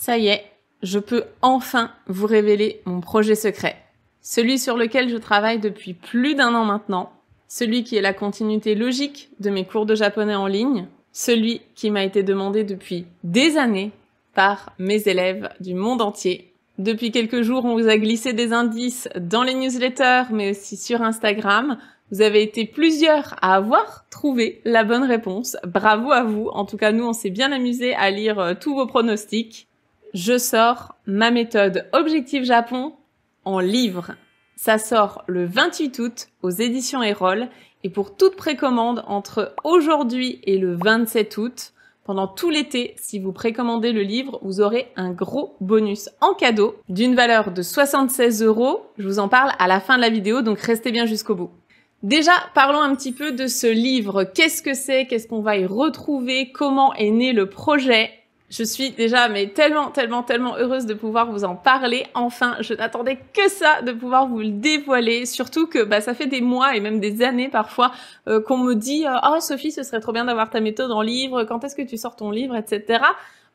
Ça y est, je peux enfin vous révéler mon projet secret. Celui sur lequel je travaille depuis plus d'1 an maintenant. Celui qui est la continuité logique de mes cours de japonais en ligne. Celui qui m'a été demandé depuis des années par mes élèves du monde entier. Depuis quelques jours, on vous a glissé des indices dans les newsletters, mais aussi sur Instagram. Vous avez été plusieurs à avoir trouvé la bonne réponse. Bravo à vous. En tout cas, nous, on s'est bien amusé à lire tous vos pronostics. Je sors ma méthode Objectif Japon en livre. Ça sort le 28 août aux éditions Erol. Et pour toute précommande entre aujourd'hui et le 27 août, pendant tout l'été, si vous précommandez le livre, vous aurez un gros bonus en cadeau d'une valeur de 76 €. Je vous en parle à la fin de la vidéo, donc restez bien jusqu'au bout. Déjà, parlons un petit peu de ce livre. Qu'est-ce que c'est? Qu'est-ce qu'on va y retrouver? Comment est né le projet? Je suis déjà tellement heureuse de pouvoir vous en parler. Enfin, je n'attendais que ça, de pouvoir vous le dévoiler. Surtout que ça fait des mois et même des années parfois qu'on me dit « Oh Sophie, ce serait trop bien d'avoir ta méthode en livre. Quand est-ce que tu sors ton livre ?» etc.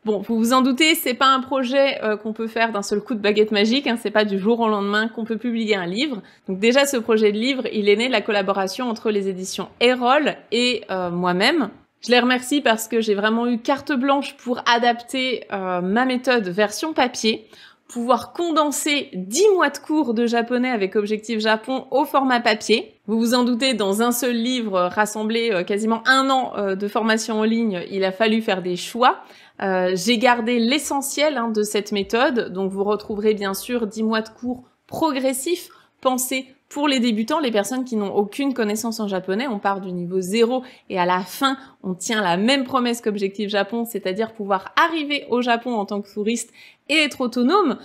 Bon, vous vous en doutez, c'est pas un projet qu'on peut faire d'un seul coup de baguette magique. Hein, c'est pas du jour au lendemain qu'on peut publier un livre. Donc déjà, ce projet de livre, il est né de la collaboration entre les éditions Erol et moi-même. Je les remercie parce que j'ai vraiment eu carte blanche pour adapter ma méthode version papier, pouvoir condenser 10 mois de cours de japonais avec Objectif Japon au format papier. Vous vous en doutez, dans un seul livre, rassembler quasiment 1 an de formation en ligne, il a fallu faire des choix. J'ai gardé l'essentiel de cette méthode, donc vous retrouverez bien sûr 10 mois de cours progressifs, pensés pour les débutants, les personnes qui n'ont aucune connaissance en japonais. On part du niveau 0 et à la fin, on tient la même promesse qu'Objectif Japon, c'est-à-dire pouvoir arriver au Japon en tant que touriste et être autonome,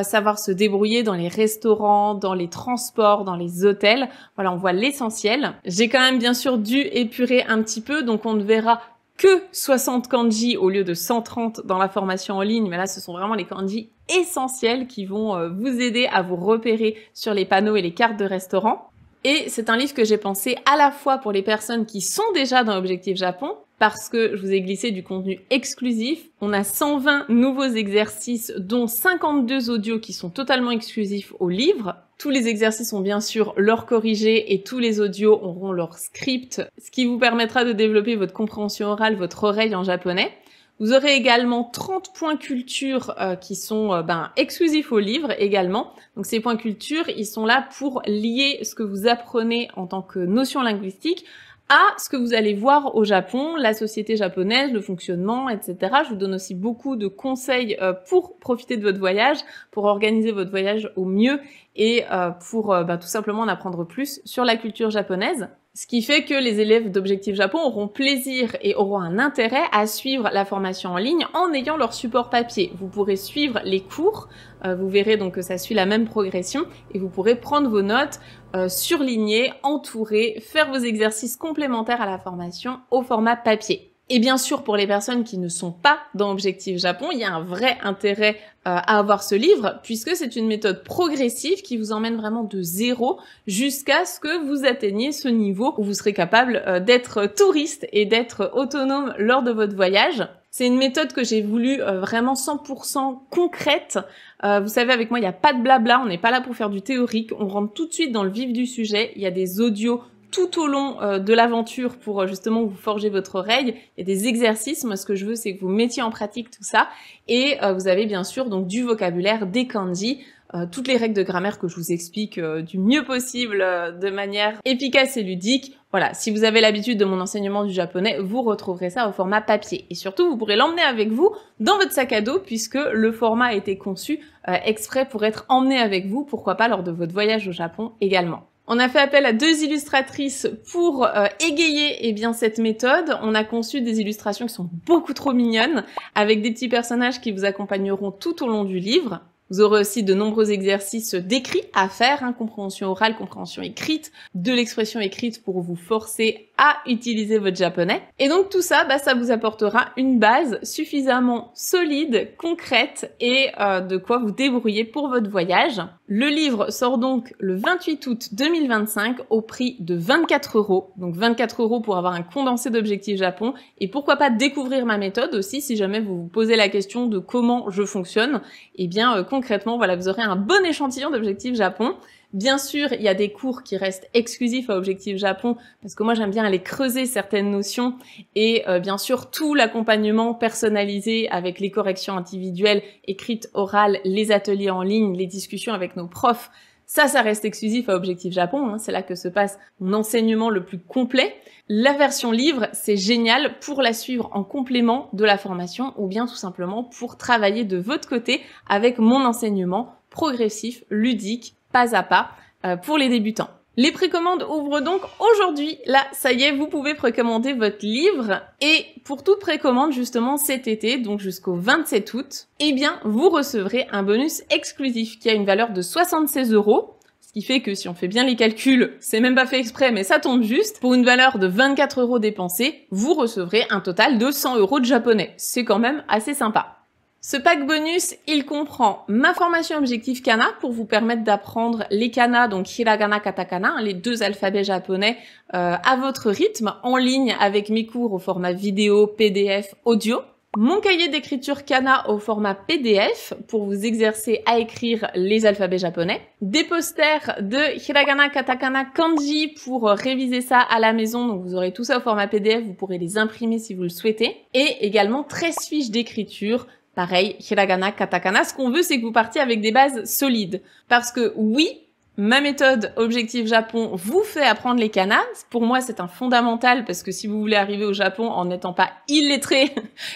savoir se débrouiller dans les restaurants, dans les transports, dans les hôtels. Voilà, on voit l'essentiel. J'ai quand même bien sûr dû épurer un petit peu, donc on ne verra que 60 kanji au lieu de 130 dans la formation en ligne, mais là ce sont vraiment les kanji essentiels qui vont vous aider à vous repérer sur les panneaux et les cartes de restaurant. Et c'est un livre que j'ai pensé à la fois pour les personnes qui sont déjà dans Objectif Japon, parce que je vous ai glissé du contenu exclusif. On a 120 nouveaux exercices, dont 52 audios qui sont totalement exclusifs au livre. Tous les exercices ont bien sûr leur corrigé et tous les audios auront leur script, ce qui vous permettra de développer votre compréhension orale, votre oreille en japonais. Vous aurez également 30 points culture qui sont exclusifs au livre également. Donc ces points culture, ils sont là pour lier ce que vous apprenez en tant que notion linguistique à ce que vous allez voir au Japon, la société japonaise, le fonctionnement, etc. Je vous donne aussi beaucoup de conseils pour profiter de votre voyage, pour organiser votre voyage au mieux et pour tout simplement en apprendre plus sur la culture japonaise. Ce qui fait que les élèves d'Objectif Japon auront plaisir et auront un intérêt à suivre la formation en ligne en ayant leur support papier. Vous pourrez suivre les cours, vous verrez donc que ça suit la même progression et vous pourrez prendre vos notes, surligner, entourer, faire vos exercices complémentaires à la formation au format papier. Et bien sûr, pour les personnes qui ne sont pas dans Objectif Japon, il y a un vrai intérêt à avoir ce livre, puisque c'est une méthode progressive qui vous emmène vraiment de 0 jusqu'à ce que vous atteigniez ce niveau où vous serez capable d'être touriste et d'être autonome lors de votre voyage. C'est une méthode que j'ai voulu vraiment 100% concrète. Vous savez, avec moi, il n'y a pas de blabla, on n'est pas là pour faire du théorique, on rentre tout de suite dans le vif du sujet. Il y a des audios tout au long de l'aventure pour justement vous forger votre oreille. Il y a des exercices. Moi, ce que je veux, c'est que vous mettiez en pratique tout ça. Et vous avez bien sûr donc du vocabulaire, des kanji, toutes les règles de grammaire que je vous explique du mieux possible, de manière efficace et ludique. Voilà, si vous avez l'habitude de mon enseignement du japonais, vous retrouverez ça au format papier. Et surtout, vous pourrez l'emmener avec vous dans votre sac à dos, puisque le format a été conçu exprès pour être emmené avec vous, pourquoi pas lors de votre voyage au Japon également. On a fait appel à 2 illustratrices pour égayer cette méthode. On a conçu des illustrations qui sont beaucoup trop mignonnes, avec des petits personnages qui vous accompagneront tout au long du livre. Vous aurez aussi de nombreux exercices d'écrit à faire, compréhension orale, compréhension écrite, de l'expression écrite pour vous forcer à utiliser votre japonais. Et donc tout ça, ça vous apportera une base suffisamment solide, concrète et de quoi vous débrouiller pour votre voyage. Le livre sort donc le 28 août 2025 au prix de 24 €. Donc 24 € pour avoir un condensé d'Objectif Japon et pourquoi pas découvrir ma méthode aussi si jamais vous vous posez la question de comment je fonctionne. Et bien concrètement, voilà, vous aurez un bon échantillon d'Objectif Japon. Bien sûr, il y a des cours qui restent exclusifs à Objectif Japon parce que moi j'aime bien aller creuser certaines notions et bien sûr tout l'accompagnement personnalisé avec les corrections individuelles, écrites, orales, les ateliers en ligne, les discussions avec nos profs. Ça reste exclusif à Objectif Japon, c'est là que se passe mon enseignement le plus complet. La version livre, c'est génial pour la suivre en complément de la formation ou bien tout simplement pour travailler de votre côté avec mon enseignement progressif, ludique, pas à pas, pour les débutants. Les précommandes ouvrent donc aujourd'hui. Là, ça y est, vous pouvez précommander votre livre. Et pour toute précommande, justement, cet été, donc jusqu'au 27 août, eh bien, vous recevrez un bonus exclusif qui a une valeur de 76 €. Ce qui fait que si on fait bien les calculs, c'est même pas fait exprès, mais ça tombe juste. Pour une valeur de 24 € dépensés, vous recevrez un total de 100 € de japonais. C'est quand même assez sympa. Ce pack bonus, il comprend ma formation Objectif Kana pour vous permettre d'apprendre les kana, donc hiragana, katakana, les deux alphabets japonais, à votre rythme, en ligne avec mes cours au format vidéo, PDF, audio. Mon cahier d'écriture kana au format PDF pour vous exercer à écrire les alphabets japonais. Des posters de hiragana, katakana, kanji pour réviser ça à la maison. Donc vous aurez tout ça au format PDF, vous pourrez les imprimer si vous le souhaitez. Et également 13 fiches d'écriture. Pareil, hiragana, katakana. Ce qu'on veut, c'est que vous partiez avec des bases solides. Parce que oui, ma méthode Objectif Japon vous fait apprendre les kanas. Pour moi, c'est un fondamental parce que si vous voulez arriver au Japon en n'étant pas illettré,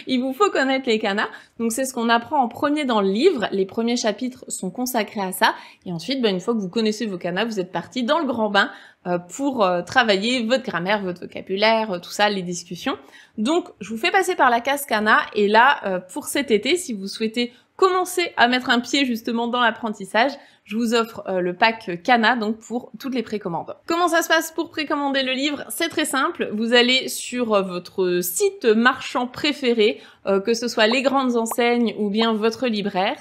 il vous faut connaître les kanas. Donc c'est ce qu'on apprend en premier dans le livre. Les premiers chapitres sont consacrés à ça. Et ensuite, une fois que vous connaissez vos kanas, vous êtes parti dans le grand bain pour travailler votre grammaire, votre vocabulaire, tout ça, les discussions. Donc, je vous fais passer par la case kana. Et là, pour cet été, si vous souhaitez commencer à mettre un pied justement dans l'apprentissage, je vous offre le pack kana, donc pour toutes les précommandes. Comment ça se passe pour précommander le livre? C'est très simple. Vous allez sur votre site marchand préféré, que ce soit les grandes enseignes ou bien votre libraire.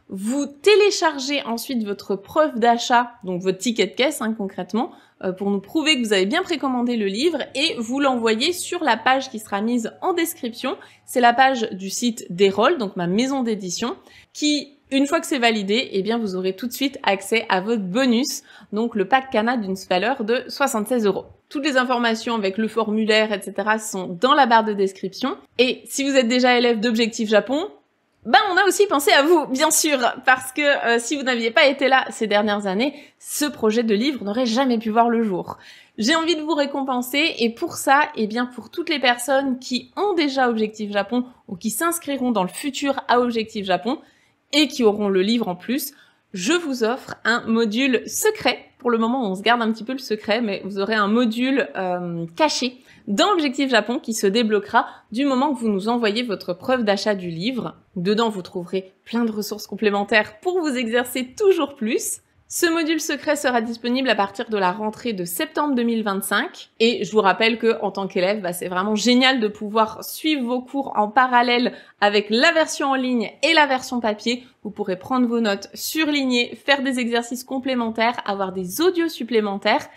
Vous téléchargez ensuite votre preuve d'achat, donc votre ticket de caisse concrètement, pour nous prouver que vous avez bien précommandé le livre et vous l'envoyez sur la page qui sera mise en description. C'est la page du site d'Erol, donc ma maison d'édition, qui, une fois que c'est validé, eh bien vous aurez tout de suite accès à votre bonus, donc le pack kana d'une valeur de 76 €. Toutes les informations avec le formulaire, etc. sont dans la barre de description. Et si vous êtes déjà élève d'Objectif Japon, on a aussi pensé à vous, bien sûr, parce que si vous n'aviez pas été là ces dernières années, ce projet de livre n'aurait jamais pu voir le jour. J'ai envie de vous récompenser et pour ça, pour toutes les personnes qui ont déjà Objectif Japon ou qui s'inscriront dans le futur à Objectif Japon et qui auront le livre en plus, je vous offre un module secret. Pour le moment, on se garde un petit peu le secret, mais vous aurez un module caché dans Objectif Japon qui se débloquera du moment que vous nous envoyez votre preuve d'achat du livre. Dedans, vous trouverez plein de ressources complémentaires pour vous exercer toujours plus. Ce module secret sera disponible à partir de la rentrée de septembre 2025. Et je vous rappelle que en tant qu'élève, c'est vraiment génial de pouvoir suivre vos cours en parallèle avec la version en ligne et la version papier. Vous pourrez prendre vos notes, surligner, faire des exercices complémentaires, avoir des audios supplémentaires.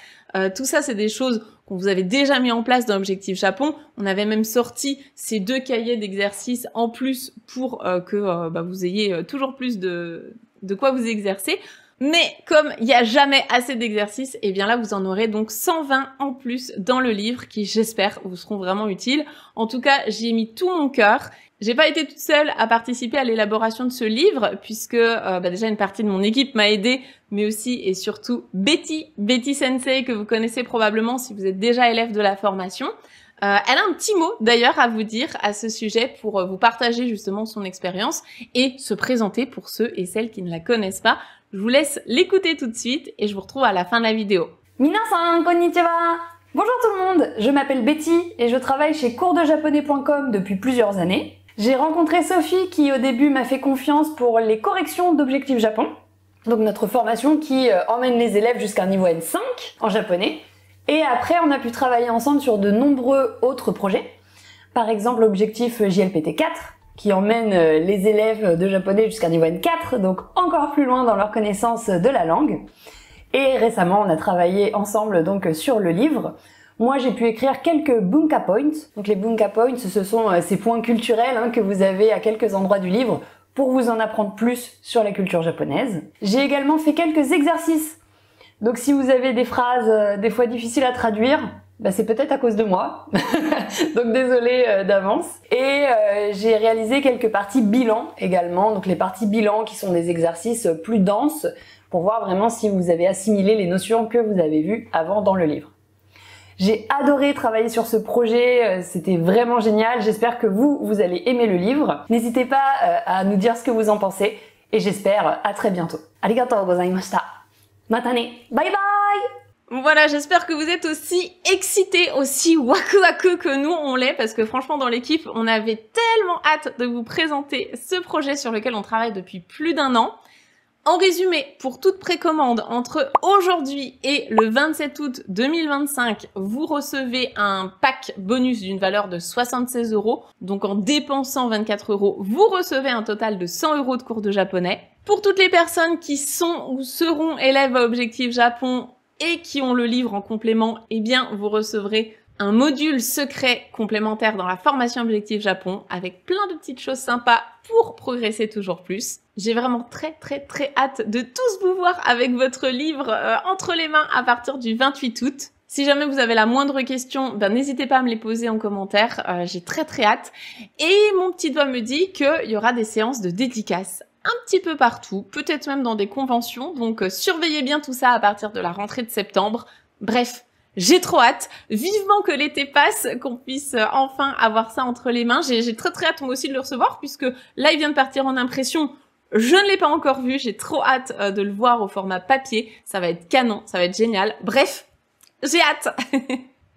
Tout ça, c'est des choses qu'on vous avait déjà mis en place dans Objectif Japon. On avait même sorti ces 2 cahiers d'exercices en plus pour que vous ayez toujours plus de quoi vous exercer. Mais comme il n'y a jamais assez d'exercices, là vous en aurez donc 120 en plus dans le livre qui, j'espère, vous seront vraiment utiles. En tout cas, j'y ai mis tout mon cœur. J'ai pas été toute seule à participer à l'élaboration de ce livre puisque déjà une partie de mon équipe m'a aidée, mais aussi et surtout Betty Sensei que vous connaissez probablement si vous êtes déjà élève de la formation. Elle a un petit mot d'ailleurs à vous dire à ce sujet pour vous partager justement son expérience et se présenter pour ceux et celles qui ne la connaissent pas. Je vous laisse l'écouter tout de suite et je vous retrouve à la fin de la vidéo. Minasan, konnichiwa! Bonjour tout le monde, je m'appelle Betty et je travaille chez coursdejaponais.com depuis plusieurs années. J'ai rencontré Sophie qui au début m'a fait confiance pour les corrections d'Objectif Japon, donc notre formation qui emmène les élèves jusqu'à un niveau N5 en japonais. Et après, on a pu travailler ensemble sur de nombreux autres projets. Par exemple, l'objectif JLPT 4, qui emmène les élèves de japonais jusqu'à niveau N4, donc encore plus loin dans leur connaissance de la langue. Et récemment, on a travaillé ensemble donc sur le livre. Moi, j'ai pu écrire quelques Bunka Points. Donc les Bunka Points, ce sont ces points culturels que vous avez à quelques endroits du livre pour vous en apprendre plus sur la culture japonaise. J'ai également fait quelques exercices. Donc si vous avez des phrases des fois difficiles à traduire, c'est peut-être à cause de moi. Donc désolée d'avance. Et j'ai réalisé quelques parties bilan également. Donc les parties bilan qui sont des exercices plus denses pour voir vraiment si vous avez assimilé les notions que vous avez vues avant dans le livre. J'ai adoré travailler sur ce projet, c'était vraiment génial. J'espère que vous allez aimer le livre. N'hésitez pas à nous dire ce que vous en pensez et j'espère à très bientôt. Arigatou gozaimashita. Mata ne. Bye bye! Voilà, j'espère que vous êtes aussi excités, aussi waku que nous on l'est, parce que franchement dans l'équipe, on avait tellement hâte de vous présenter ce projet sur lequel on travaille depuis plus d'1 an. En résumé, pour toute précommande entre aujourd'hui et le 27 août 2025, vous recevez un pack bonus d'une valeur de 76 €. Donc en dépensant 24 €, vous recevez un total de 100 € de cours de japonais. Pour toutes les personnes qui sont ou seront élèves à Objectif Japon et qui ont le livre en complément, eh bien vous recevrez un module secret complémentaire dans la formation Objectif Japon avec plein de petites choses sympas pour progresser toujours plus. J'ai vraiment très hâte de tous vous voir avec votre livre entre les mains à partir du 28 août. Si jamais vous avez la moindre question, n'hésitez pas à me les poser en commentaire, j'ai très hâte. Et mon petit doigt me dit qu'il y aura des séances de dédicaces un petit peu partout, peut-être même dans des conventions, donc surveillez bien tout ça à partir de la rentrée de septembre. Bref, j'ai trop hâte, vivement que l'été passe, qu'on puisse enfin avoir ça entre les mains. J'ai très hâte moi aussi de le recevoir, puisque là il vient de partir en impression. Je ne l'ai pas encore vu, j'ai trop hâte de le voir au format papier. Ça va être canon, ça va être génial. Bref, j'ai hâte.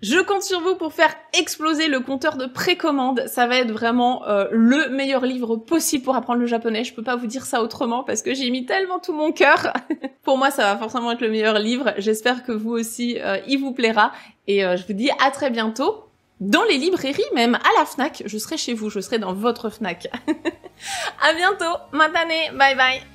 Je compte sur vous pour faire exploser le compteur de précommande. Ça va être vraiment le meilleur livre possible pour apprendre le japonais. Je peux pas vous dire ça autrement parce que j'ai mis tellement tout mon cœur. Pour moi, ça va forcément être le meilleur livre. J'espère que vous aussi, il vous plaira. Et je vous dis à très bientôt. Dans les librairies, même à la Fnac. Je serai chez vous, je serai dans votre Fnac. À bientôt. Matane. Bye bye.